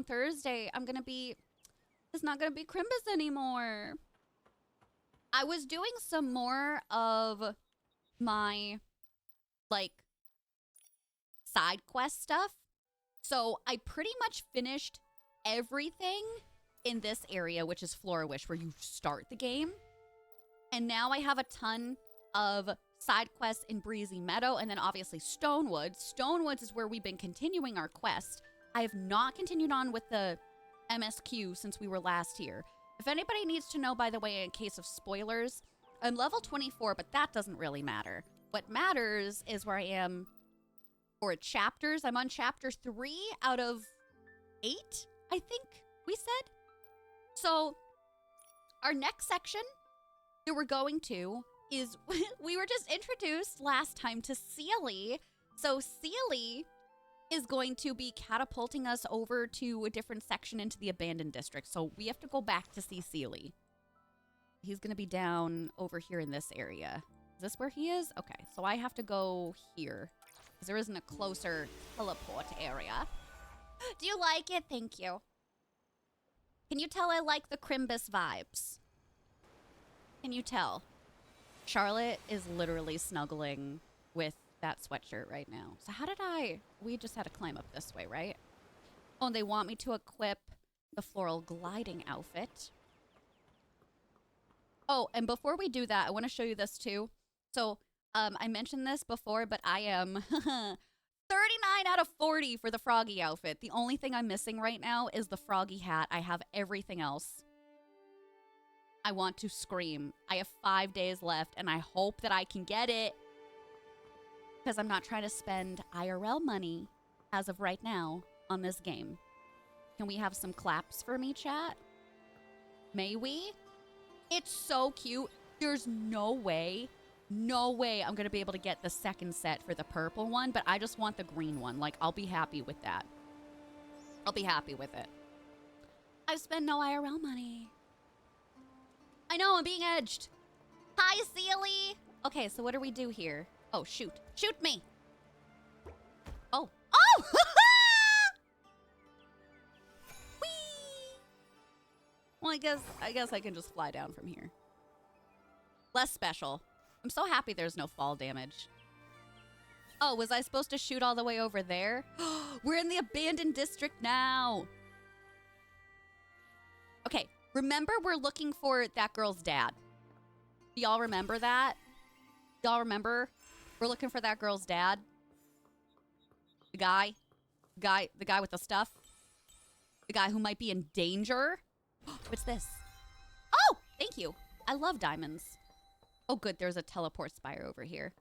on Thursday, it's not gonna be Crimbus anymore. I was doing some more of my, like, side quest stuff. So I pretty much finished everything in this area, which is Flora Wish, where you start the game. And now I have a ton of side quests in Breezy Meadow, and then obviously Stonewoods. Stonewoods is where we've been continuing our quest. I have not continued on with the MSQ since we were last here. If anybody needs to know, by the way, in case of spoilers, I'm level 24, but that doesn't really matter. What matters is where I am for chapters. I'm on chapter 3 out of 8, I think we said. So our next section that we're going to is, we were just introduced last time to Sealy. So Sealy is going to be catapulting us over to a different section into the abandoned district. So we have to go back to see Sealy. He's going to be down over here in this area. Is this where he is? Okay, so I have to go here, because there isn't a closer teleport area. Do you like it? Thank you. Can you tell I like the Crimbus vibes? Can you tell? Charlotte is literally snuggling with that sweatshirt right now. So how did we just had to climb up this way, right? Oh, and they want me to equip the floral gliding outfit. Oh, and before we do that, I want to show you this too. So, I mentioned this before, but I am 39 out of 40 for the froggy outfit. The only thing I'm missing right now is the froggy hat. I have everything else. I want to scream. I have 5 days left, and I hope that I can get it, because I'm not trying to spend IRL money as of right now on this game. Can we have some claps for me, chat? May we? It's so cute. There's no way I'm going to be able to get the second set for the purple one, but I just want the green one. Like, I'll be happy with that. I'll be happy with it. I've spent no IRL money. I know, I'm being edged. Hi, Sealy. Okay, so what do we do here? Oh, shoot. Shoot me. Oh. Oh! Whee! Well, I guess I can just fly down from here. Less special. I'm so happy there's no fall damage. Oh, was I supposed to shoot all the way over there? We're in the abandoned district now. Okay, remember we're looking for that girl's dad. Do y'all remember that? Y'all remember? We're looking for that girl's dad. The guy with the stuff. The guy who might be in danger. What's this? Oh, thank you. I love diamonds. Oh, good. There's a teleport spire over here.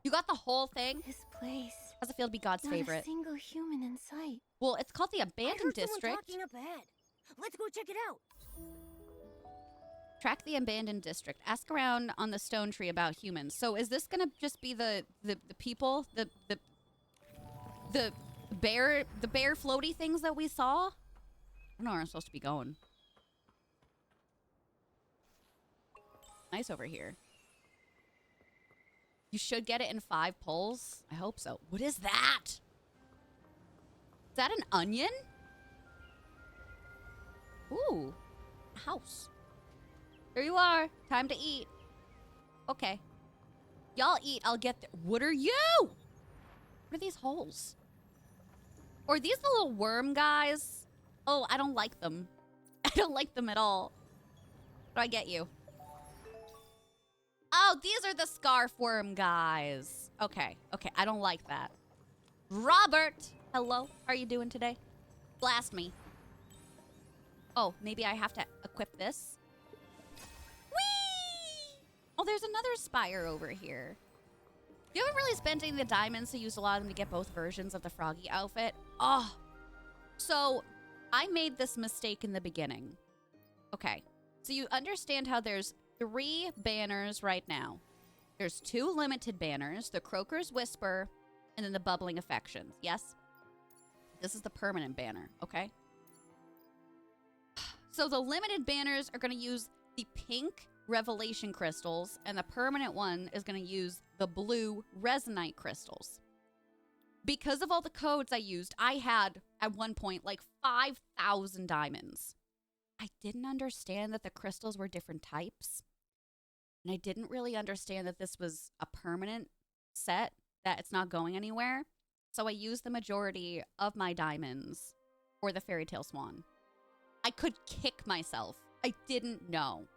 You got the whole thing? This place. How's it feel to be God's favorite? Not a single human in sight. Well, it's called the abandoned district. Talking up ahead. Let's go check it out. Track the abandoned district. Ask around on the stone tree about humans. So is this gonna just be the people, the bear floaty things that we saw? I don't know where I'm supposed to be going. Nice over here. You should get it in 5 pulls. I hope so. What is that? Is that an onion? Ooh, a house. There you are. Time to eat. Okay. Y'all eat. I'll get there. What are you? What are these holes? Or are these the little worm guys? Oh, I don't like them. I don't like them at all. What do I get you? Oh, these are the scarf worm guys. Okay. Okay. I don't like that. Robert. Hello. How are you doing today? Blast me. Oh, maybe I have to equip this. Whee! Oh, there's another spire over here. You haven't really spent any of the diamonds, so you used a lot of them to get both versions of the froggy outfit. Oh. So, I made this mistake in the beginning. Okay. So you understand how there's 3 banners right now. There's 2 limited banners, the Croaker's Whisper, and then the Bubbling Affections. Yes? This is the permanent banner, okay? So the limited banners are going to use the pink Revelation crystals, and the permanent one is going to use the blue Resonite crystals. because of all the codes I used, I had at one point like 5,000 diamonds. I didn't understand that the crystals were different types. And I didn't really understand that this was a permanent set, that it's not going anywhere. So I used the majority of my diamonds for the fairy tale swan. I could kick myself. I didn't know.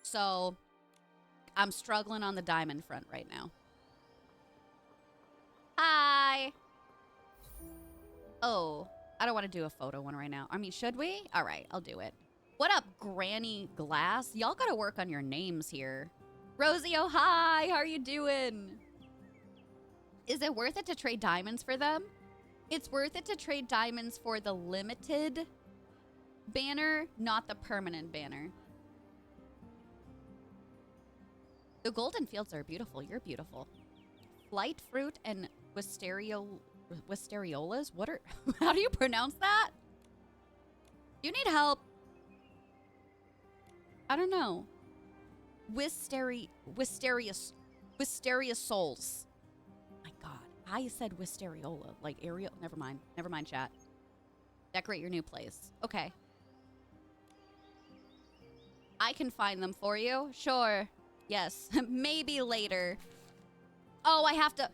So I'm struggling on the diamond front right now. Hi. Oh, I don't want to do a photo one right now. I mean, should we? All right, I'll do it. What up, Granny Glass? Y'all gotta work on your names here. Rosie, oh hi, how are you doing? Is it worth it to trade diamonds for them? It's worth it to trade diamonds for the limited banner, not the permanent banner. The golden fields are beautiful. You're beautiful. Flight fruit and wisteriolas? What are... How do you pronounce that? You need help. I don't know. Wisteria souls. My God. I said wisteriola. Like Ariel. Never mind. Never mind, chat. Decorate your new place. Okay. I can find them for you. Sure. Yes. Maybe later. Oh, I have to...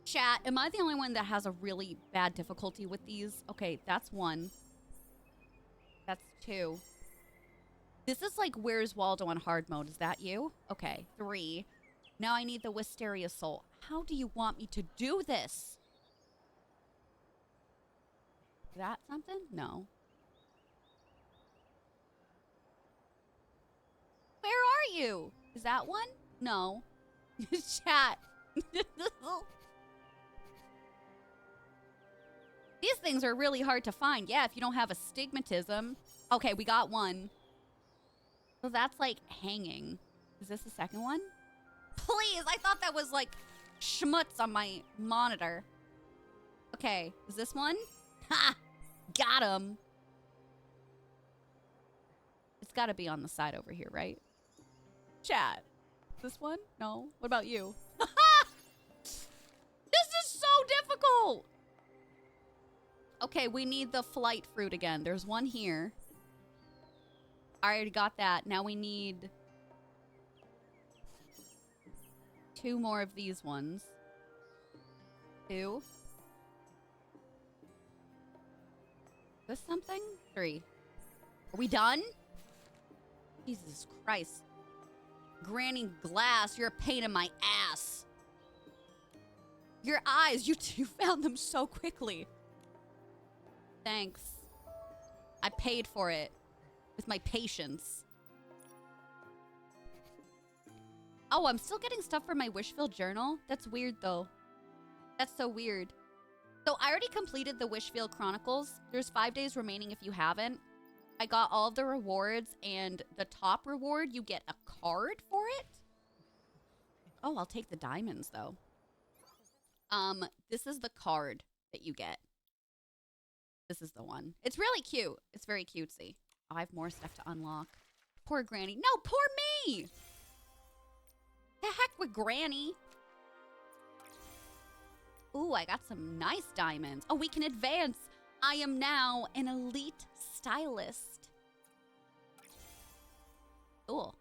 Chat, am I the only one that has a really bad difficulty with these? Okay, that's one. That's two. This is like Where's Waldo on hard mode. Is that you? Okay, 3. Now I need the Wisteria Soul. How do you want me to do this? Is that something? No. Where are you? Is that one? No. Chat. These things are really hard to find. Yeah, if you don't have astigmatism. Okay, we got one. So that's like hanging. Is this the second one? Please, I thought that was like schmutz on my monitor. Okay, is this one? Ha! Got him. It's got to be on the side over here, right? Chat. This one? No. What about you? This is so difficult. Okay, we need the flight fruit again. There's one here. I already got that. Now we need 2 more of these ones. 2. Is this something? 3. Are we done? Jesus Christ. Granny Glass, you're a pain in my ass. Your eyes, you found them so quickly. Thanks. I paid for it with my patience. Oh, I'm still getting stuff for my Wishfield journal? That's weird, though. That's so weird. So I already completed the Wishfield Chronicles. There's 5 days remaining if you haven't. I got all of the rewards, and the top reward, you get a card for it. Oh, I'll take the diamonds, though. This is the card that you get. This is the one. It's really cute. It's very cutesy. Oh, I have more stuff to unlock. Poor Granny. No, poor me! The heck with Granny? Ooh, I got some nice diamonds. Oh, we can advance. I am now an elite stylist. Cool.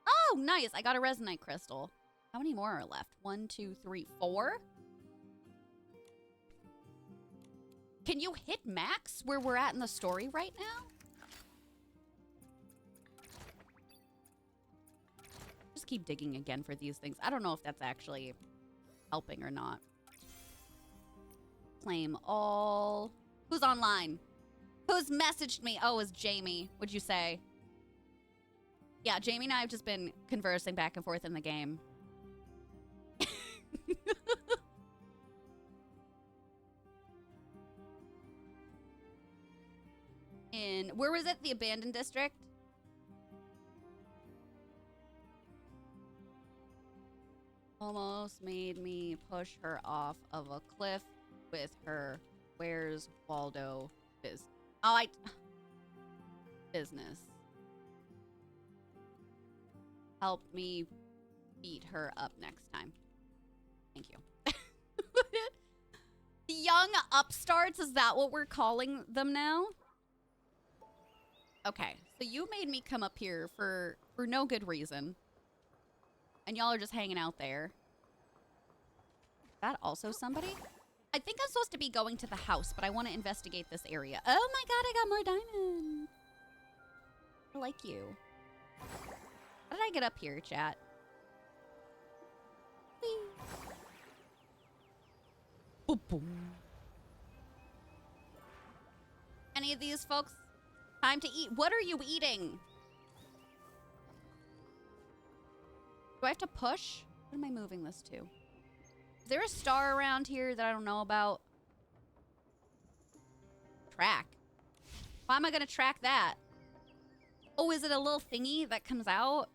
Oh, nice. I got a resonite crystal. How many more are left? 1, 2, 3, 4? Can you hit max where we're at in the story right now? Just keep digging again for these things. I don't know if that's actually helping or not. Claim all. Who's online? Who's messaged me? Oh, it's Jamie. What'd you say? Yeah, Jamie and I have just been conversing back and forth in the game. Where was it? The abandoned district? Almost made me push her off of a cliff with her Where's Waldo business. Oh, business. Help me beat her up next time. Thank you. young upstarts, is that what we're calling them now? Okay, so you made me come up here for no good reason. And y'all are just hanging out there. Is that also somebody? I think I'm supposed to be going to the house, but I want to investigate this area. Oh my god, I got more diamonds. I like you. How did I get up here, chat? Whee. Boom, boom. Any of these folks? Time to eat. What are you eating? Do I have to push? What am I moving this to? Is there a star around here that I don't know about? Track. Why am I gonna track that? Oh, is it a little thingy that comes out?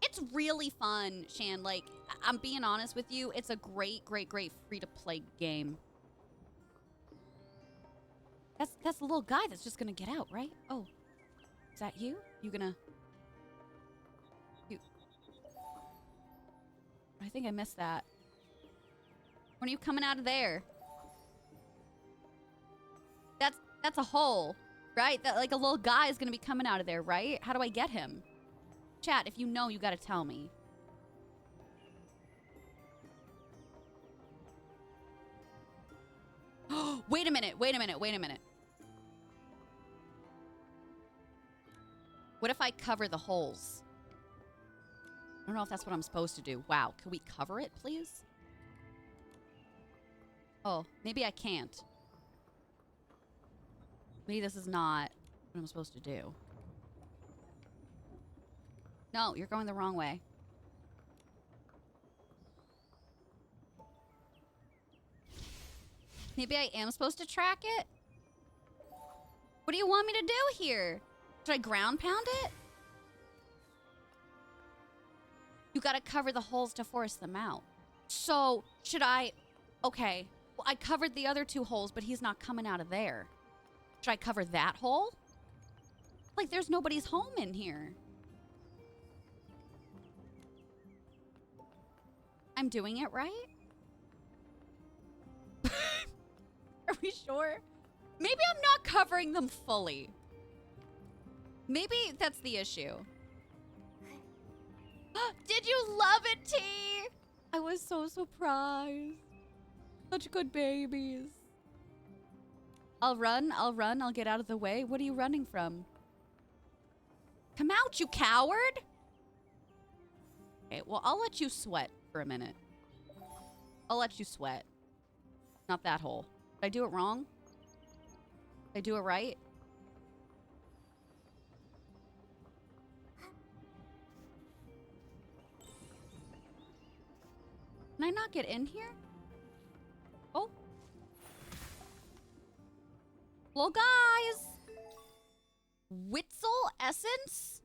It's really fun, Shan. Like, I'm being honest with you. It's a great, great, great free-to-play game. That's the little guy that's just gonna get out, right? Oh, is that you? You gonna... You... I think I missed that. When are you coming out of there? That's a hole, right? That, like, a little guy is gonna be coming out of there, right? How do I get him? Chat, if you know, you gotta tell me. Wait a minute, wait a minute, wait a minute. What if I cover the holes? I don't know if that's what I'm supposed to do. Wow, can we cover it, please? Oh, maybe I can't. Maybe this is not what I'm supposed to do. No, you're going the wrong way. Maybe I am supposed to track it? What do you want me to do here? Should I ground pound it? You gotta cover the holes to force them out. So, should I... Okay. Well, I covered the other two holes, but he's not coming out of there. Should I cover that hole? Like, there's nobody's home in here. I'm doing it right? Are we sure? Maybe I'm not covering them fully. Maybe that's the issue. Did you love it, T? I was so surprised. Such good babies. I'll run, I'll get out of the way. What are you running from? Come out, you coward! Okay, well, I'll let you sweat for a minute. I'll let you sweat. Not that hole. Did I do it wrong? Did I do it right? Can I not get in here? Oh. Hello, guys. Witzel essence?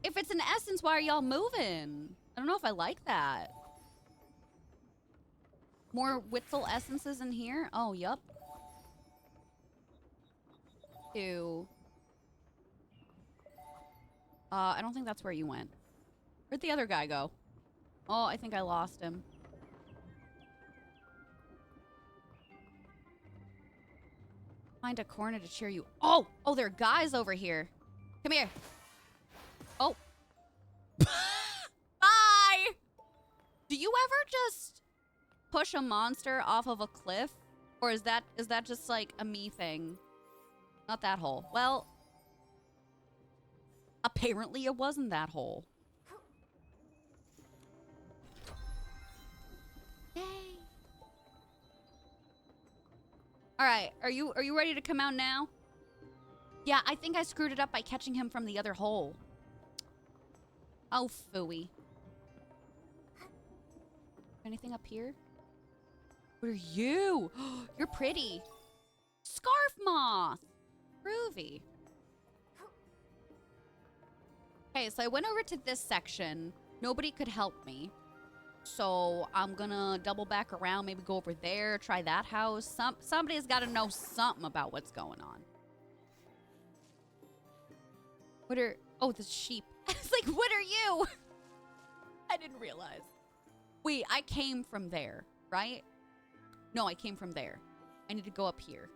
If it's an essence, why are y'all moving? I don't know if I like that. More Witzel essences in here? Oh, yup. Two. I don't think that's where you went. Where'd the other guy go? Oh, I think I lost him. Find a corner to cheer you. Oh! Oh, there are guys over here. Come here. Oh. Bye! Do you ever just push a monster off of a cliff? Or is that just like a me thing? Not that hole. Well, apparently it wasn't that hole. Yay. All right, are you ready to come out now? Yeah, I think I screwed it up by catching him from the other hole. Oh, phooey. Anything up here? What are you? You're pretty. Scarf moth. Groovy. Okay, so I went over to this section. Nobody could help me. So I'm gonna double back around, maybe go over there, try that house. Somebody's got to know something about what's going on. What are... Oh, the sheep. It's like, what are you? I didn't realize. Wait, I came from there, right? No, I came from there. I need to go up here.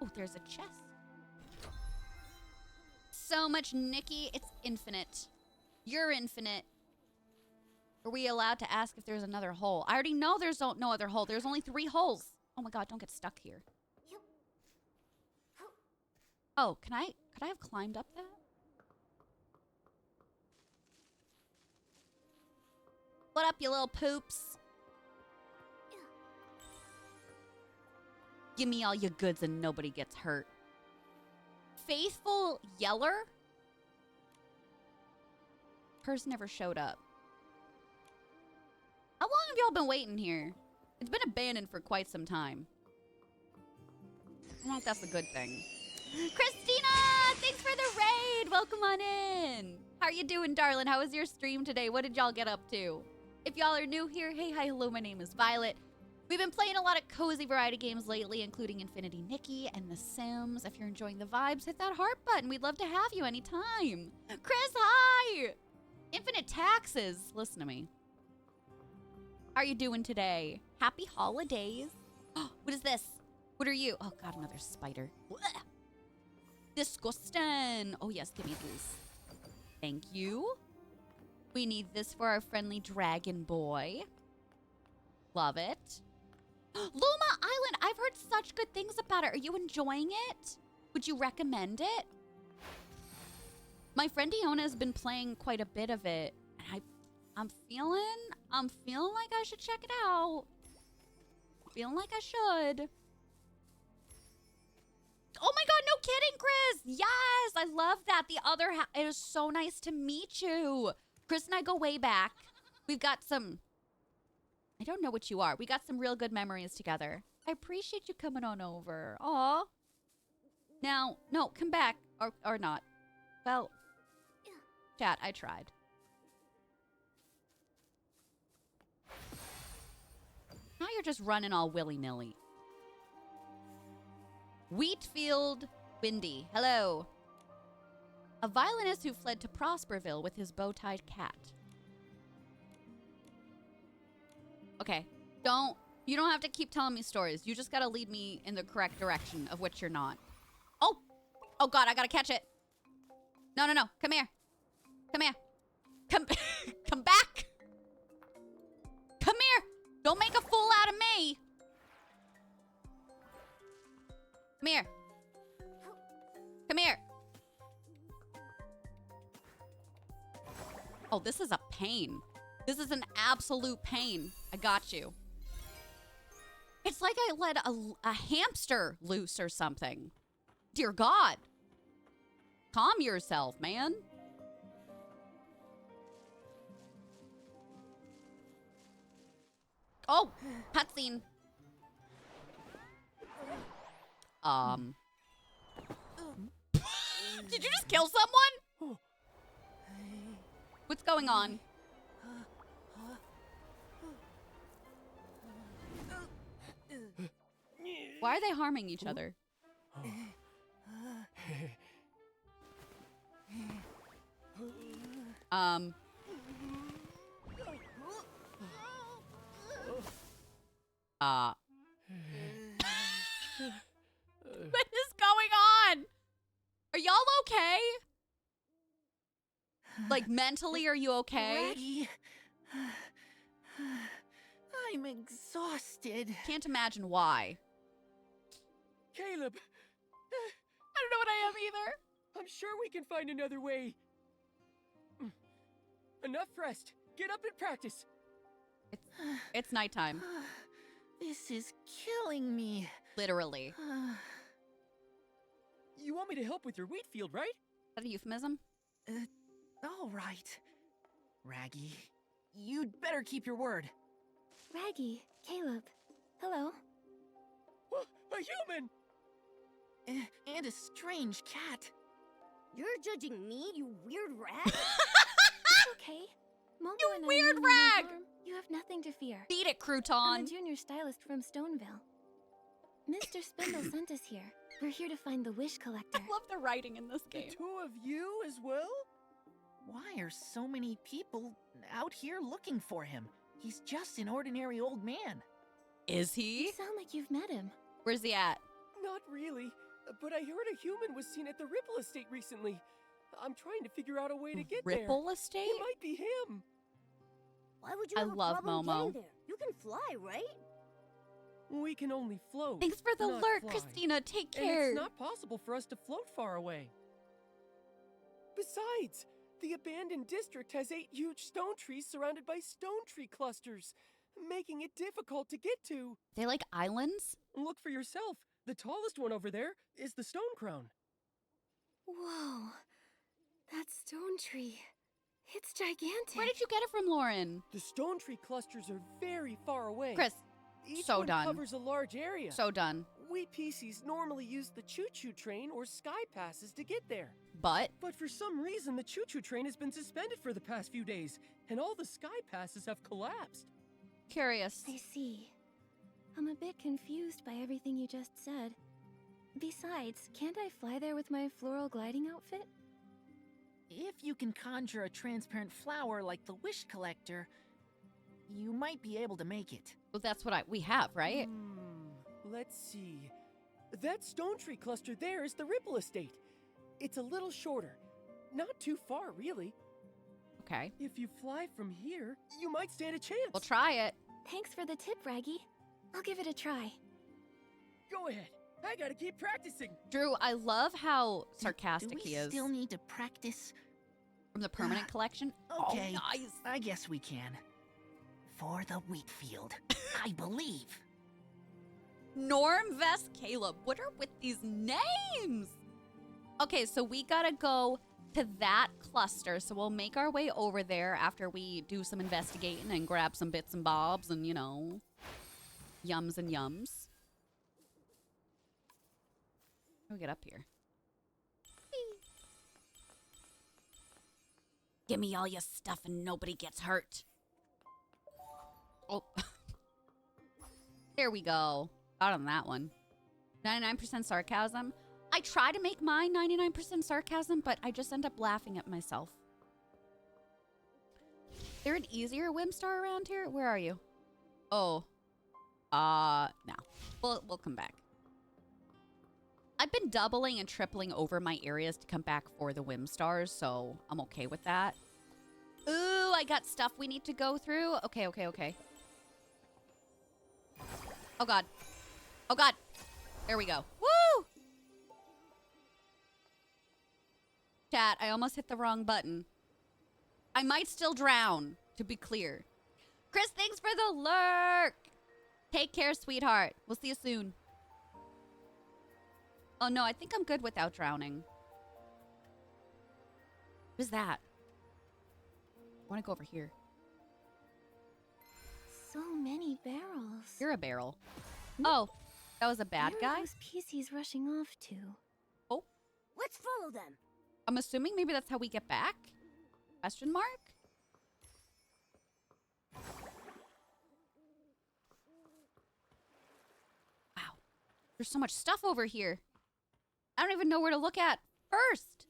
Oh, there's a chest. So much Nikki. It's infinite. You're infinite. Are we allowed to ask if there's another hole? I already know there's no other hole. There's only 3 holes. Oh my god, don't get stuck here. Oh, could I have climbed up that? What up, you little poops? Give me all your goods and nobody gets hurt. Faithful Yeller? Person never showed up. How long have y'all been waiting here? It's been abandoned for quite some time. I don't know if that's a good thing. Christina! Thanks for the raid! Welcome on in! How are you doing, darling? How was your stream today? What did y'all get up to? If y'all are new here, hey, hi, hello, my name is Violet. We've been playing a lot of cozy variety games lately, including Infinity Nikki and The Sims. If you're enjoying the vibes, hit that heart button. We'd love to have you anytime. Chris, hi! Infinite Taxes. Listen to me. How are you doing today? Happy holidays. What is this? What are you? Oh, God, another spider. Blech. Disgusting. Oh, yes, give me these. Thank you. We need this for our friendly dragon boy. Love it. Luma Island. I've heard such good things about it. Are you enjoying it? Would you recommend it? My friend Iona has been playing quite a bit of it. And I'm feeling like I should check it out. Feeling like I should. Oh my god, no kidding, Chris. Yes, I love that. The other half, it is so nice to meet you. Chris and I go way back. We've got some, I don't know what you are. We got some real good memories together. I appreciate you coming on over. Aw. Now, no, come back. Or not. Well, chat, I tried. Now you're just running all willy-nilly. Wheatfield Windy. Hello. A violinist who fled to Prosperville with his bow-tied cat. Okay. You don't have to keep telling me stories. You just gotta lead me in the correct direction of which you're not. Oh! Oh god, I gotta catch it. No. Come here. Come here. Come back. Come here. Don't make a fool out of me. Come here. Come here. Oh, this is a pain. This is an absolute pain. I got you. It's like I let a hamster loose or something. Dear God. Calm yourself, man. Oh, cutscene. Did you just kill someone? What's going on? Why are they harming each other? What is going on? Are y'all okay? Like, mentally, are you okay? Reggie. I'm exhausted. Can't imagine why. Caleb, I don't know what I am either. I'm sure we can find another way. Enough rest. Get up and practice. It's nighttime. This is killing me. Literally. You want me to help with your wheat field, right? Is that a euphemism? All right. Raggy, you'd better keep your word. Raggy, Caleb. Hello. A human! And a strange cat. You're judging me, you weird rat? Okay. Momo You and I weird mean you no rag! harm. You have nothing to fear. Beat it, I'm crouton. a junior stylist from Stoneville. Mr. Spindle sent us here. We're here to find the wish collector. I love the writing in this The game. two of you as well? Why are so many people out here looking for him? He's just an ordinary old man. Is You he? sound like you've met him. Where's he at? Not really, but I heard a human was seen at the Ripple Estate recently. I'm trying to figure out a way to get there. Ripple Estate? It might be him. Why would you I have love a problem Momo. getting there? You can fly, right? We can only float. Thanks for the not alert, fly. Christina. Take And care. it's not possible for us to float far away. Besides, the abandoned district has 8 huge stone trees surrounded by stone tree clusters, making it difficult to get to. They like islands? Look for yourself. The tallest one over there is the stone crown. Whoa. That stone tree. It's gigantic. Where did you get it from, Lauren? The stone tree clusters are very far away. Chris, Each so one done. covers a large area. so done. We PCs normally use the choo-choo train or sky passes to get there. But But for some reason, the choo-choo train has been suspended for the past few days, and all the sky passes have collapsed. curious. I see. I'm a bit confused by everything you just said. Besides, can't I fly there with my floral gliding outfit? If you can conjure a transparent flower like the wish collector, you might be able to make it. Well, that's what we have, right? Let's see. That stone tree cluster there is the Ripple Estate. It's a little shorter. Not too far, really. Okay. If you fly from here, you might stand a chance. We'll try it. Thanks for the tip, Raggy. I'll give it a try. Go ahead. I gotta keep practicing. Drew, I love how Do sarcastic we he is. still need to practice? From the permanent collection? Okay, Oh, nice. I guess we can. For the wheat field, I believe. Norm, Vest, Caleb. What are with these names? Okay, so we gotta go to that cluster. So we'll make our way over there after we do some investigating and grab some bits and bobs and, you know, yums and yums. How do we get up here? Give me all your stuff and nobody gets hurt. Oh. There we go. Got on that one. 99% sarcasm. I try to make mine 99% sarcasm, but I just end up laughing at myself. Is there an easier Whimstar around here? Where are you? Oh. No. We'll come back. I've been doubling and tripling over my areas to come back for the Whimstars, so I'm okay with that. Ooh, I got stuff we need to go through. Okay. Oh, God. Oh, God. There we go. Woo! Chat, I almost hit the wrong button. I might still drown, to be clear. Chris, thanks for the lurk. Take care, sweetheart. We'll see you soon. Oh, no, I think I'm good without drowning. What is that? I want to go over here. So many barrels. You're a barrel. Oh, that was a bad Where are guy? those PCs rushing off to? Oh, Let's follow them. I'm assuming maybe that's how we get back? Question mark? Wow. There's so much stuff over here. I don't even know where to look at first.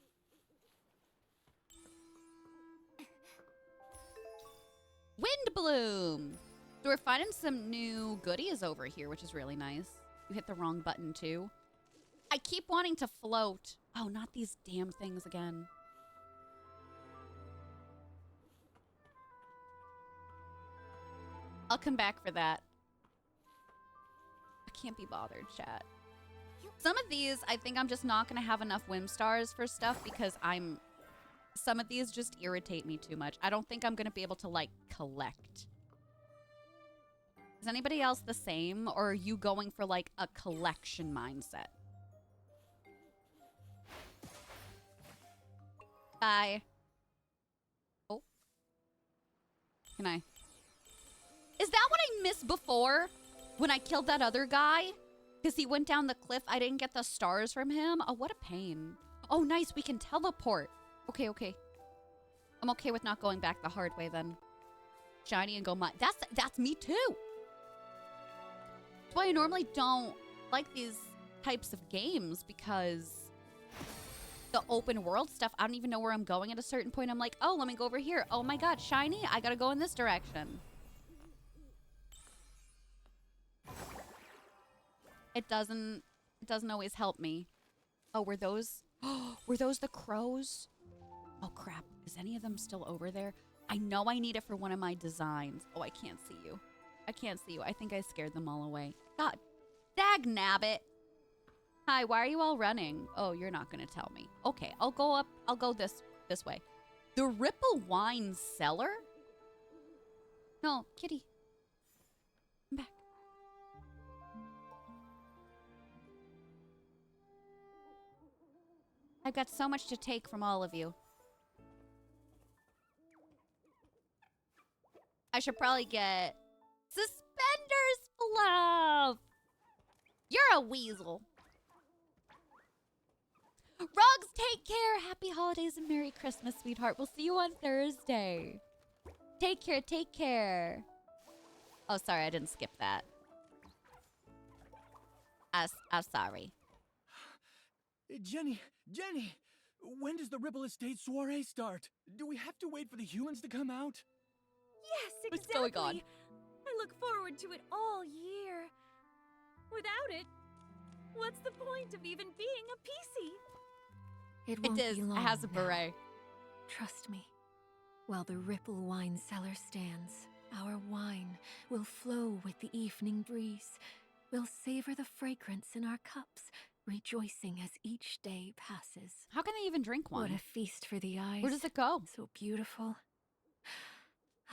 Wind bloom. So we're finding some new goodies over here, which is really nice. You hit the wrong button too. I keep wanting to float. Oh, not these damn things again. I'll come back for that. I can't be bothered, chat. Some of these, I think I'm just not going to have enough Whimstars for stuff because some of these just irritate me too much. I don't think I'm going to be able to, like, collect. Is anybody else the same, or are you going for, like, a collection mindset? Bye. Oh. Can I? Is that what I missed before? When I killed that other guy? Because he went down the cliff. I didn't get the stars from him. Oh, what a pain. Oh, nice. We can teleport. Okay. I'm okay with not going back the hard way then. Shiny and go mine. That's me too. That's why I normally don't like these types of games, because the open world stuff, I don't even know where I'm going at a certain point. I'm like, oh, let me go over here. Oh my God, shiny. I gotta go in this direction. it doesn't always help me. Oh, were those the crows? Oh crap. Is any of them still over there? I know I need it for one of my designs. Oh, I can't see you. I can't see you. I think I scared them all away. God, dag nabbit. Hi, why are you all running? Oh, you're not gonna tell me. Okay, I'll go up. I'll go this way. The Ripple Wine Cellar? No, kitty. Come back. I've got so much to take from all of you. I should probably get suspenders, Fluff. You're a weasel. Rugs, take care. Happy holidays and Merry Christmas, sweetheart. We'll see you on Thursday. Take care, take care. Oh, sorry, I didn't skip that. I'm sorry. Jenny, when does the Ripple Estate soiree start? Do we have to wait for the humans to come out? Yes, What's exactly. going on? I look forward to it all year. Without it, what's the point of even being a PC? It won't It is. be long It has a now. beret. Trust me. While the Ripple Wine Cellar stands, our wine will flow with the evening breeze. We'll savor the fragrance in our cups, rejoicing as each day passes. How can they even drink What one? a feast for the eyes. Where does it go? So beautiful.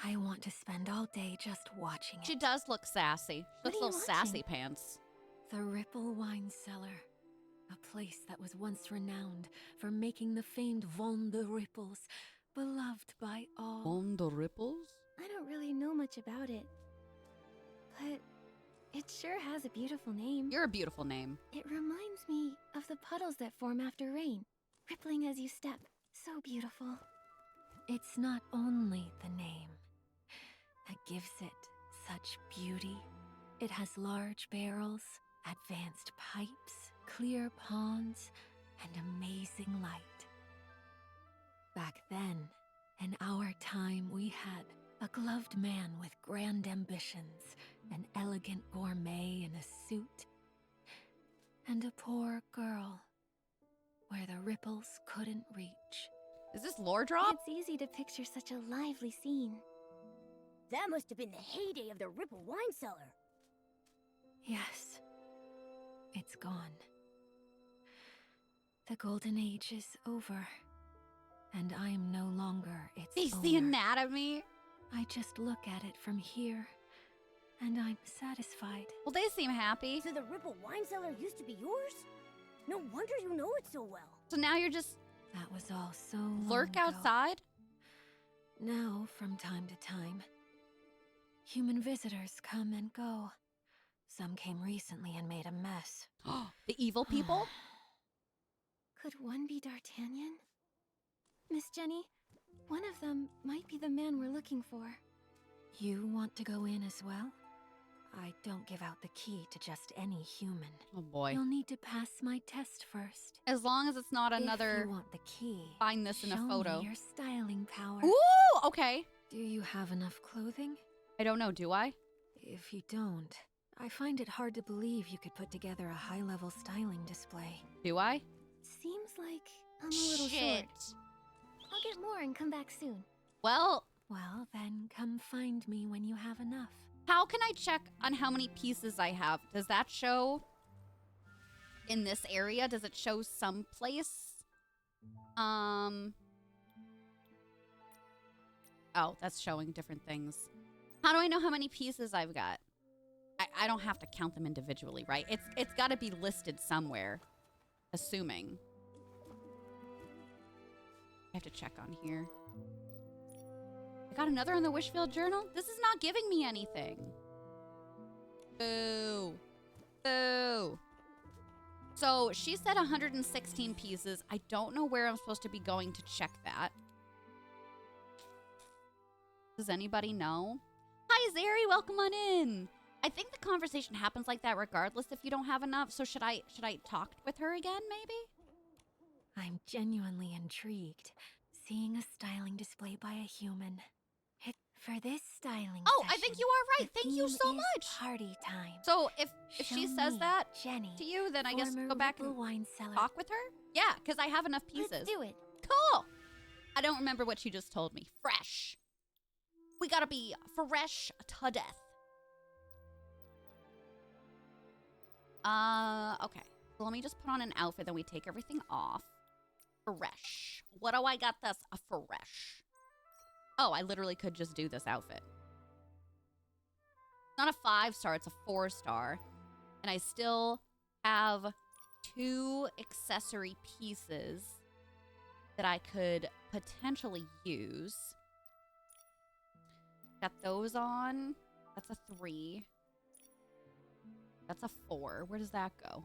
I want to spend all day just watching it. She does look sassy. What Looks are you little sassy watching? pants. The Ripple Wine Cellar. A place that was once renowned for making the famed Vin de Ripples, beloved by all. On the ripples? I don't really know much about it, but it sure has a beautiful name. You're a beautiful name. It reminds me of the puddles that form after rain, rippling as you step. So beautiful. It's not only the name that gives it such beauty. It has large barrels, advanced pipes, clear ponds, and amazing light. Back then, in our time, we had a gloved man with grand ambitions, an elegant gourmet in a suit, and a poor girl where the ripples couldn't reach. Is this lore drop? It's easy to picture such a lively scene. That must have been the heyday of the Ripple Wine Cellar. Yes, it's gone. The golden age is over, and I'm no longer its Face owner. the anatomy. I just look at it from here, and I'm satisfied. Well, they seem happy. So the Ripple Wine Cellar used to be yours? No wonder you know it so well. So now you're just That was all so long lurk ago. outside? Now, from time to time, human visitors come and go. Some came recently and made a mess. The evil people? Could one be D'Artagnan? Miss Jenny, one of them might be the man we're looking for. You want to go in as well? I don't give out the key to just any human. Oh boy. You'll need to pass my test first. As long as it's not If another you want the key, find this in a show photo. me your styling power. Ooh, okay. Do you have enough clothing? I don't know, do I? If you don't, I find it hard to believe you could put together a high-level styling display. Do I? Seems like I'm a little short. I'll get more and come back soon. Well, Well, then come find me when you have enough. how can I check on how many pieces I have? Does that show in this area? Does it show someplace? Oh, that's showing different things. How do I know how many pieces I've got? I don't have to count them individually, right? It's got to be listed somewhere, assuming. I have to check on here. I got another in the Wishfield Journal? This is not giving me anything. Boo. Boo. So she said 116 pieces. I don't know where I'm supposed to be going to check that. Does anybody know? Hi, Zeri. Welcome on in. I think the conversation happens like that regardless if you don't have enough. So should I talk with her again, maybe? I'm genuinely intrigued, seeing a styling display by a human. It For this styling Oh, I think session, you are right. the Thank you theme so is much. Party time. So if she Show says me, that Jenny, to you, then I guess former go back Ripple and wine cellar. talk with her? Yeah, because I have enough pieces. Let's do it. Cool. I don't remember what she just told me. Fresh. We gotta be fresh to death. Okay. So let me just put on an outfit, then we take everything off. Fresh. What do I got this? A fresh. Oh, I literally could just do this outfit. It's not a 5-star, it's a 4-star. And I still have 2 accessory pieces that I could potentially use. Got those on. That's a 3. That's a 4. Where does that go?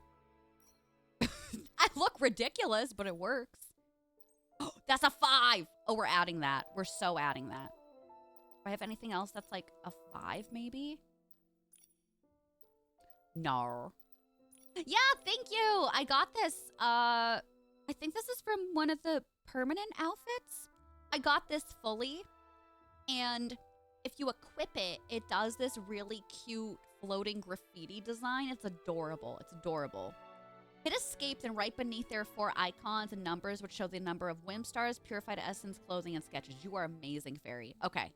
I look ridiculous, but it works. That's a 5. Oh, we're adding that. We're so adding that. Do I have anything else that's like a 5 maybe? No. Yeah, thank you. I got this. I think this is from one of the permanent outfits. I got this fully. And if you equip it, it does this really cute floating graffiti design. It's adorable. It's adorable. Hit escape, and right beneath there are 4 icons and numbers which show the number of Whim Stars, Purified Essence, Clothing, and Sketches. You are amazing, Fairy. Okay.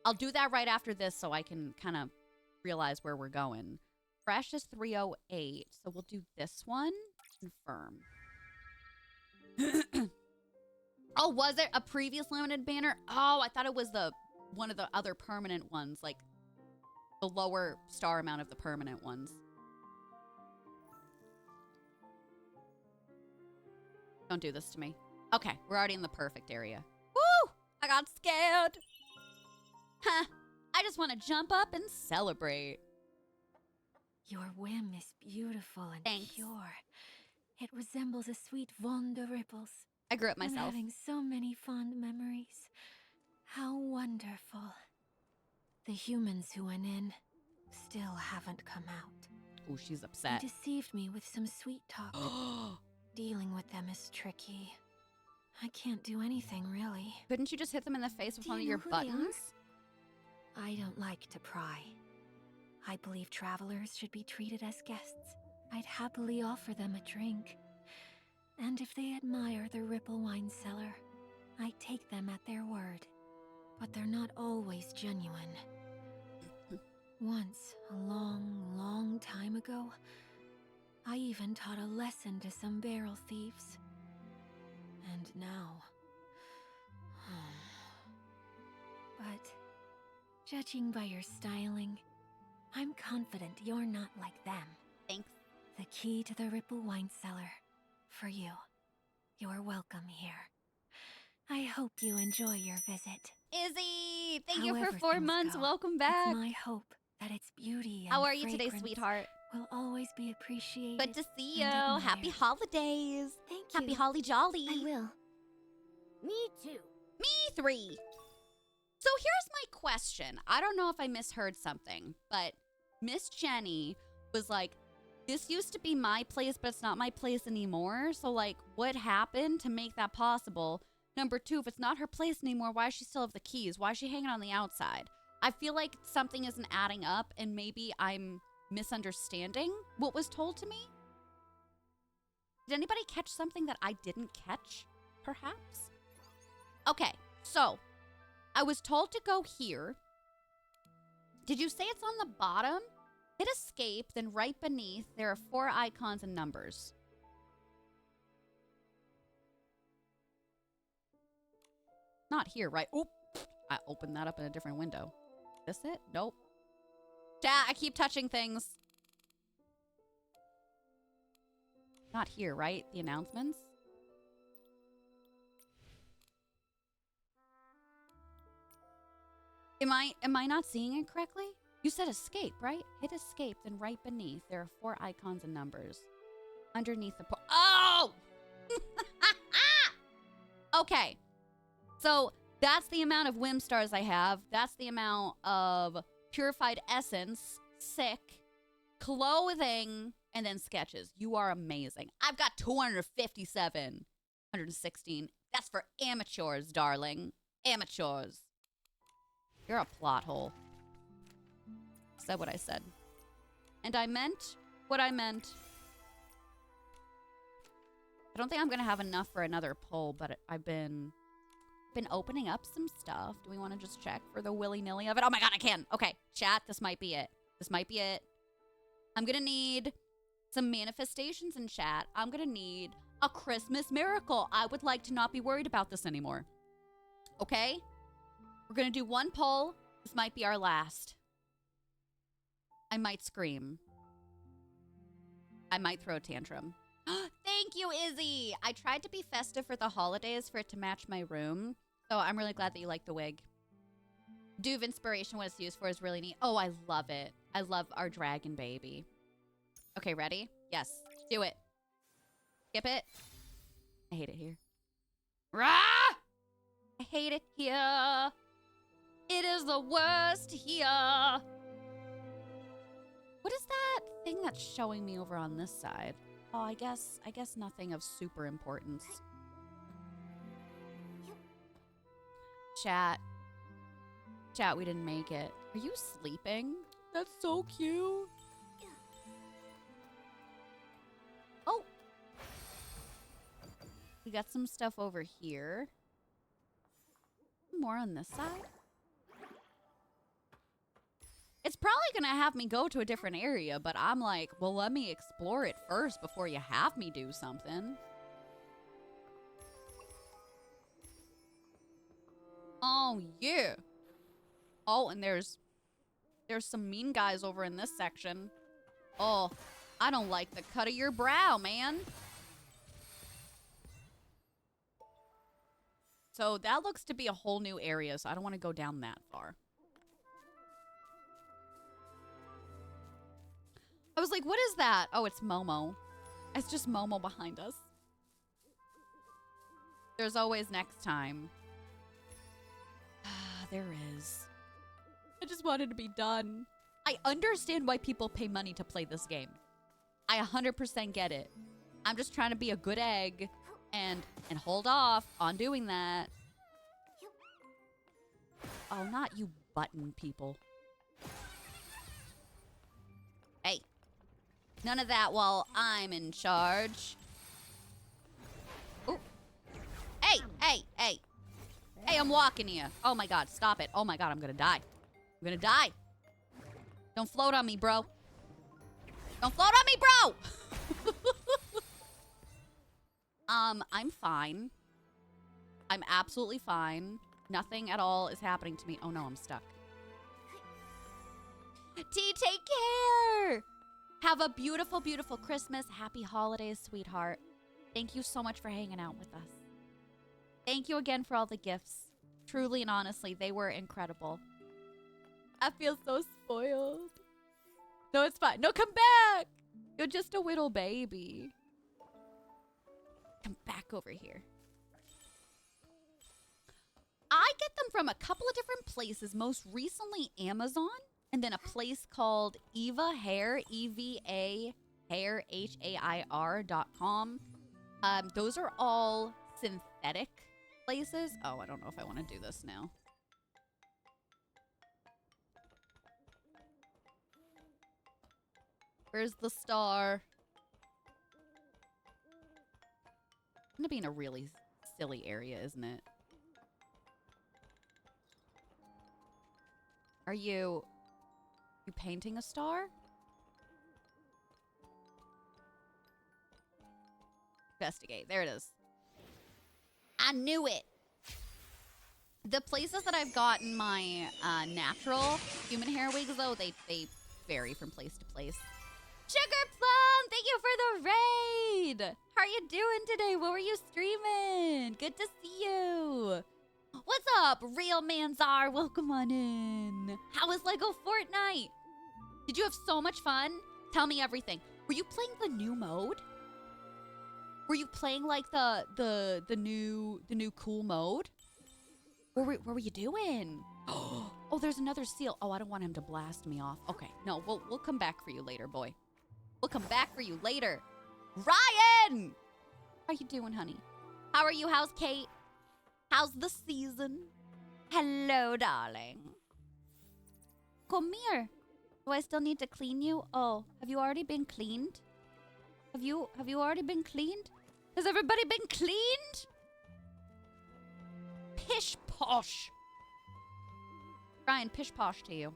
I'll do that right after this so I can kind of realize where we're going. Fresh is 308, so we'll do this one. Confirm. Oh, was it a previous limited banner? Oh, I thought it was one of the other permanent ones, like the lower star amount of the permanent ones. Don't do this to me. Okay, we're already in the perfect area. Woo! I got scared. Huh. I just want to jump up and celebrate. Your whim is beautiful and Thanks. pure. It resembles a sweet Vaughn de Ripples. I grew up I'm myself. having so many fond memories. How wonderful. The humans who went in still haven't come out. Ooh, she's They upset. deceived me with some sweet talk. Dealing with them is tricky. I can't do anything, really. Couldn't you just hit them in the face with Do one of you your know who they are? buttons? I don't like to pry. I believe travelers should be treated as guests. I'd happily offer them a drink. And if they admire the Ripple wine cellar, I take them at their word. But they're not always genuine. Once, a long, long time ago, I even taught a lesson to some barrel thieves. And now... But, judging by your styling, I'm confident you're not like them. Thanks. The key to the Ripple wine cellar. For you. You're welcome here. I hope you enjoy your visit. Izzy, thank you However for 4 things months. go, Welcome back. It's my hope that its beauty and How are you today, fragrance sweetheart? will always be appreciated. Good to see you. and Happy admired. holidays. Thank you. Happy holly jolly. I will. Me too. Me 3. So here's my question. I don't know if I misheard something, but Miss Jenny was like, this used to be my place, but it's not my place anymore. So, like, what happened to make that possible? Number 2, if it's not her place anymore, why does she still have the keys? Why is she hanging on the outside? I feel like something isn't adding up, and maybe I'm misunderstanding what was told to me. Did anybody catch something that I didn't catch, perhaps? Okay, so I was told to go here. Did you say it's on the bottom? Hit escape, then right beneath, there are 4 icons and numbers. Not here, right? Oop! I opened that up in a different window. This it? Nope. Chat, I keep touching things. Not here, right? The announcements? Am I not seeing it correctly? You said escape, right? Hit escape, then right beneath, there are 4 icons and numbers. Underneath the oh! Okay. So that's the amount of Whim Stars I have. That's the amount of Purified Essence, Sick, Clothing, and then Sketches. You are amazing. I've got 257. 116. That's for amateurs, darling. Amateurs. You're a plot hole. Said what I said. And I meant what I meant. I don't think I'm gonna have enough for another pull, but I've been opening up some stuff. Do we want to just check for the willy-nilly of it? Oh my god, I can. Okay, chat, this might be it. This might be it. I'm gonna need some manifestations in chat. I'm gonna need a Christmas miracle. I would like to not be worried about this anymore. Okay? We're gonna do one pull. This might be our last. I might scream. I might throw a tantrum. Thank you, Izzy. I tried to be festive for the holidays for it to match my room. So I'm really glad that you like the wig. Duve inspiration, what it's used for is really neat. Oh, I love it. I love our dragon baby. Okay, ready? Yes, do it. Skip it. I hate it here. Rah! I hate it here. It is the worst here. What is that thing that's showing me over on this side? Oh, I guess nothing of super importance. Chat, we didn't make it. Are you sleeping? That's so cute. Oh. We got some stuff over here. More on this side. It's probably gonna have me go to a different area, but I'm like, well, let me explore it first before you have me do something. Oh, yeah. Oh, and there's some mean guys over in this section. Oh, I don't like the cut of your brow, man. So that looks to be a whole new area, so I don't want to go down that far. I was like, what is that? Oh, it's Momo. It's just Momo behind us. There's always next time. There is. I just wanted to be done. I understand why people pay money to play this game. I 100% get it. I'm just trying to be a good egg and hold off on doing that. Oh, not you button people. Hey. None of that while I'm in charge. Ooh. Hey, hey, hey. Hey, I'm walking here. Oh my god, stop it. Oh my god, I'm gonna die. I'm gonna die. Don't float on me, bro. Don't float on me, bro! I'm fine. I'm absolutely fine. Nothing at all is happening to me. Oh no, I'm stuck. T, take care! Have a beautiful, beautiful Christmas. Happy holidays, sweetheart. Thank you so much for hanging out with us. Thank you again for all the gifts. Truly and honestly, they were incredible. I feel so spoiled. No, it's fine. No, come back! You're just a little baby. Come back over here. I get them from a couple of different places. Most recently, Amazon. And then a place called Eva Hair, EVA Hair, HAIR.com. Those are all synthetic places. Oh, I don't know if I want to do this now. Where's the star? It's gonna be in a really silly area, isn't it? Are you painting a star? Investigate. There it is. I knew it. The places that I've gotten my natural human hair wigs, though, they vary from place to place. Sugar Plum, thank you for the raid. How are you doing today? What were you streaming? Good to see you. What's up, Real Manzar? Welcome on in. How was Lego Fortnite? Did you have so much fun? Tell me everything. Were you playing the new mode? Were you playing like the new cool mode? What were you doing? Oh, there's another seal. Oh, I don't want him to blast me off. Okay, no, we'll come back for you later, boy. We'll come back for you later. Ryan! How you doing, honey? How are you? How's Kate? How's the season? Hello, darling. come here. Do I still need to clean you? Oh, have you already been cleaned? Have you already been cleaned? Has everybody been cleaned? Pish posh. Brian, pish posh to you.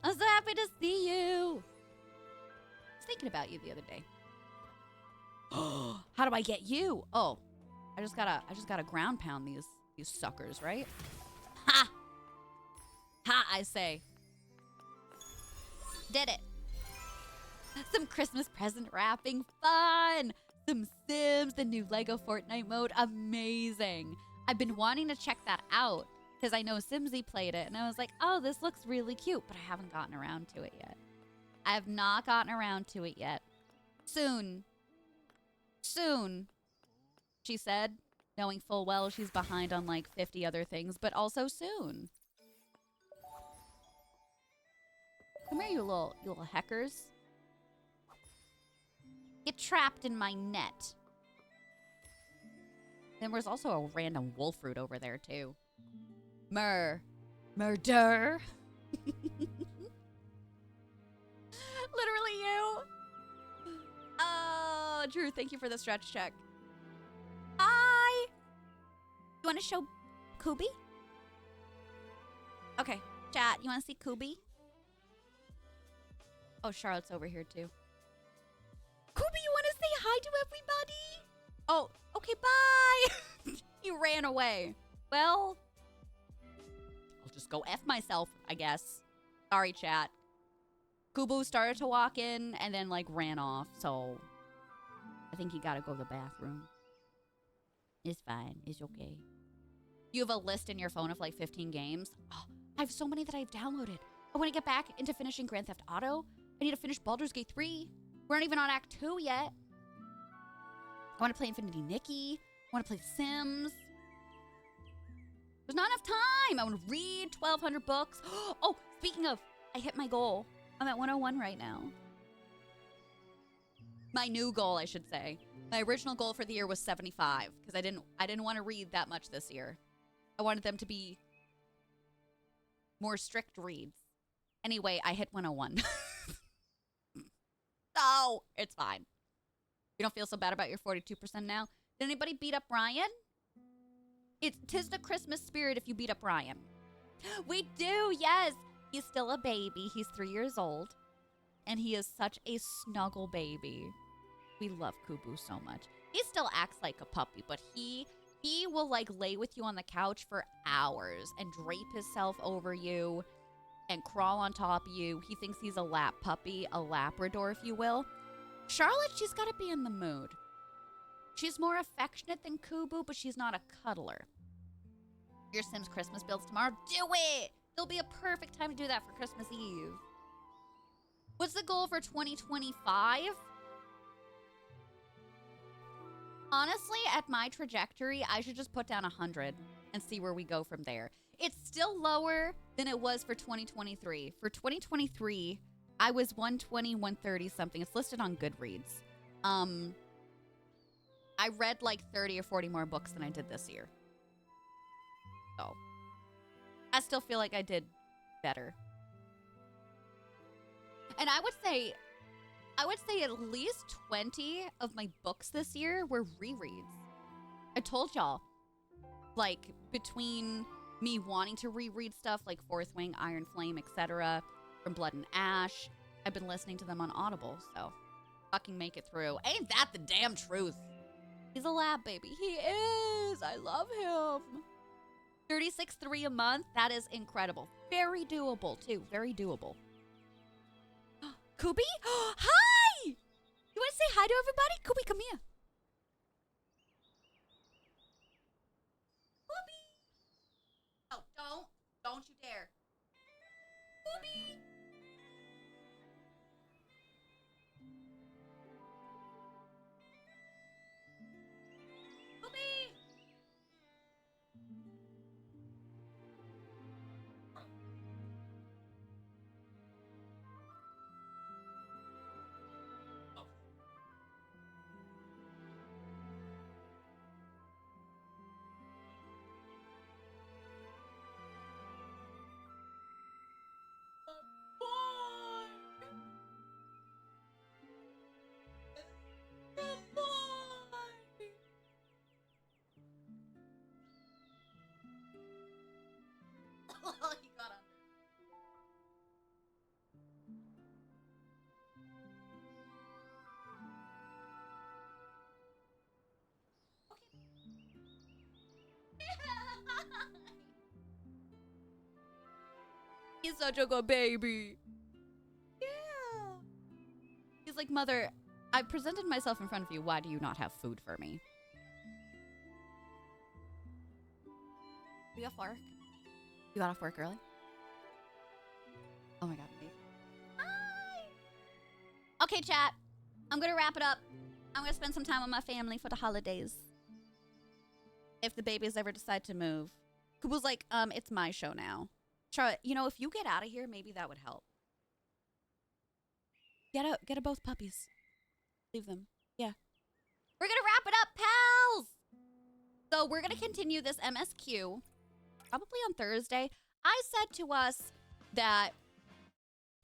I'm so happy to see you. I was thinking about you the other day. How do I get you? Oh, I just gotta ground pound these suckers, right? Ha! Ha, I say. Did it. Some Christmas present wrapping fun. Some Sims, the new Lego Fortnite mode, amazing. I've been wanting to check that out because I know Simsy played it and I was like, oh, this looks really cute, but I haven't gotten around to it yet. I have not gotten around to it yet. Soon. Soon, she said, knowing full well she's behind on like 50 other things, but also soon. Come here, you little heckers. Get trapped in my net. Then there's also a random wolf fruit over there, too. Murder. Literally you. Oh, Drew, thank you for the stretch check. Hi. You want to show Kubi? Okay, chat, you want to see Kubi? Oh, Charlotte's over here, too. Kubi, you want to say hi to everybody? Oh, okay, bye. He ran away. Well, I'll just go F myself, I guess. Sorry, chat. Kubu started to walk in and then, like, ran off, so I think he gotta go to the bathroom. It's fine. It's okay. You have a list in your phone of, like, 15 games? Oh, I have so many that I've downloaded. I want to get back into finishing Grand Theft Auto. I need to finish Baldur's Gate 3. We're not even on Act 2 yet. I want to play Infinity Nikki. I want to play The Sims. There's not enough time. I want to read 1,200 books. Oh, speaking of, I hit my goal. I'm at 101 right now. My new goal, I should say. My original goal for the year was 75 because I didn't want to read that much this year. I wanted them to be more strict reads. Anyway, I hit 101. So, it's fine. You don't feel so bad about your 42% now? Did anybody beat up Ryan? Tis the Christmas spirit if you beat up Ryan. We do, yes. He's still a baby. He's 3 years old. And he is such a snuggle baby. We love Kubu so much. He still acts like a puppy, but he will like lay with you on the couch for hours and drape himself over you and crawl on top of you. He thinks he's a lap puppy, a Labrador, if you will. Charlotte, she's got to be in the mood. She's more affectionate than Kubu, but she's not a cuddler. Your Sims Christmas builds tomorrow? Do it! It'll be a perfect time to do that for Christmas Eve. What's the goal for 2025? Honestly, at my trajectory, I should just put down 100 and see where we go from there. It's still lower than it was for 2023. For 2023, I was 120, 130 something. It's listed on Goodreads. I read like 30 or 40 more books than I did this year. So, I still feel like I did better. And I would say at least 20 of my books this year were rereads. I told y'all, like, between me wanting to reread stuff like Fourth Wing, Iron Flame, etc., from Blood and Ash, I've been listening to them on Audible, so fucking make it through. Ain't that the damn truth? He's a lab baby. He is. I love him. 36.3 a month. That is incredible. Very doable, too. Very doable. Kubi? Hi! You want to say hi to everybody? Kubi, come here. Kubi! Oh, don't you dare. Kubi! Kubi! He's such a good baby. Yeah. He's like, Mother, I presented myself in front of you. Why do you not have food for me? You got work? You got off work early? Oh my god, baby. Hi. Okay, chat. I'm gonna wrap it up. I'm gonna spend some time with my family for the holidays. If the babies ever decide to move. Kubo's like, it's my show now. Charlotte, you know, if you get out of here, maybe that would help. Get out both puppies. Leave them. Yeah. We're gonna wrap it up, pals! So we're gonna continue this MSQ probably on Thursday. I said to us that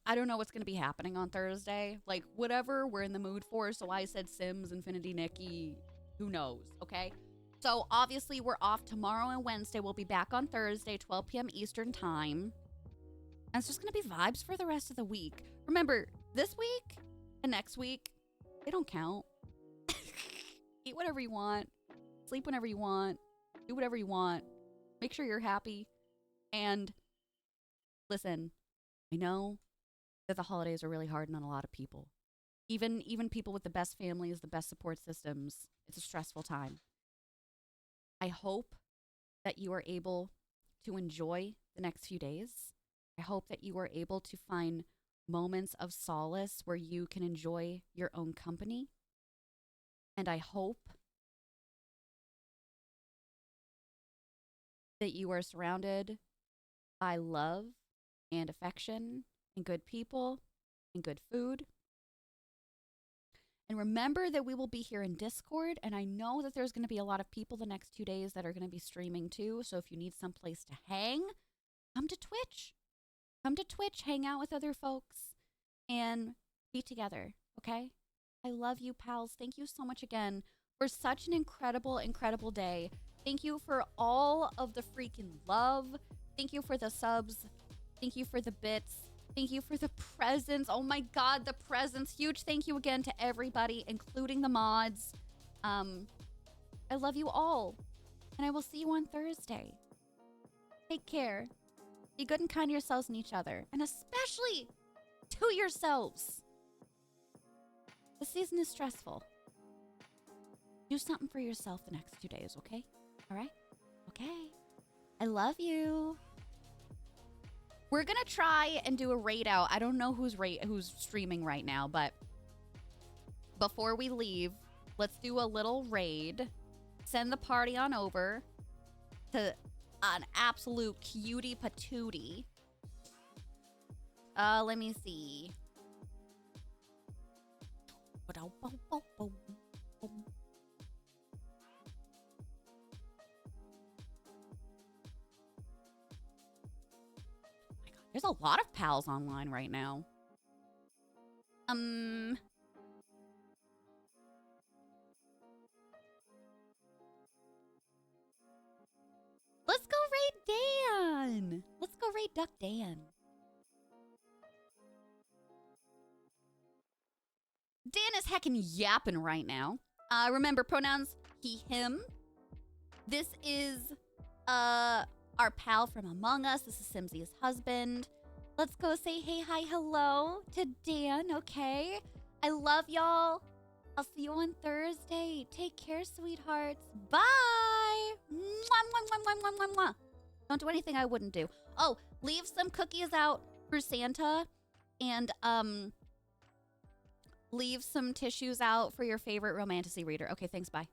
I don't know what's gonna be happening on Thursday. Like, whatever we're in the mood for. So I said Sims, Infinity Nikki, who knows, okay? So obviously we're off tomorrow and Wednesday. We'll be back on Thursday, 12 p.m. Eastern time. And it's just gonna be vibes for the rest of the week. Remember, this week and next week, they don't count. Eat whatever you want. Sleep whenever you want. Do whatever you want. Make sure you're happy. And listen, I know that the holidays are really hard on a lot of people. Even people with the best families, the best support systems, it's a stressful time. I hope that you are able to enjoy the next few days. I hope that you are able to find moments of solace where you can enjoy your own company. And I hope that you are surrounded by love and affection and good people and good food. And remember that we will be here in Discord, and I know that there's going to be a lot of people the next 2 days that are going to be streaming too. So if you need some place to hang, come to Twitch. Come to Twitch, hang out with other folks, and be together, okay? I love you, pals. Thank you so much again for such an incredible, incredible day. Thank you for all of the freaking love. Thank you for the subs. Thank you for the bits. Thank you for the presents. Oh my god, the presents. Huge thank you again to everybody, including the mods. I love you all. And I will see you on Thursday. Take care. Be good and kind to yourselves and each other. And especially to yourselves. The season is stressful. Do something for yourself the next 2 days, okay? All right? Okay. I love you. We're gonna try and do a raid out. I don't know who's streaming right now, but before we leave, let's do a little raid. Send the party on over to an absolute cutie patootie. Let me see. There's a lot of pals online right now. Let's go raid Dan. Let's go raid Duck Dan. Dan is heckin' yapping right now. Remember pronouns he, him. This is our pal from Among Us. This is Simsy's husband. Let's go say hey, hi, hello to Dan, okay? I love y'all. I'll see you on Thursday. Take care, sweethearts. Bye. Mwah, mwah, mwah, mwah, mwah, mwah, mwah. Don't do anything I wouldn't do. Oh, leave some cookies out for Santa. And, leave some tissues out for your favorite romantasy reader. Okay, thanks, bye.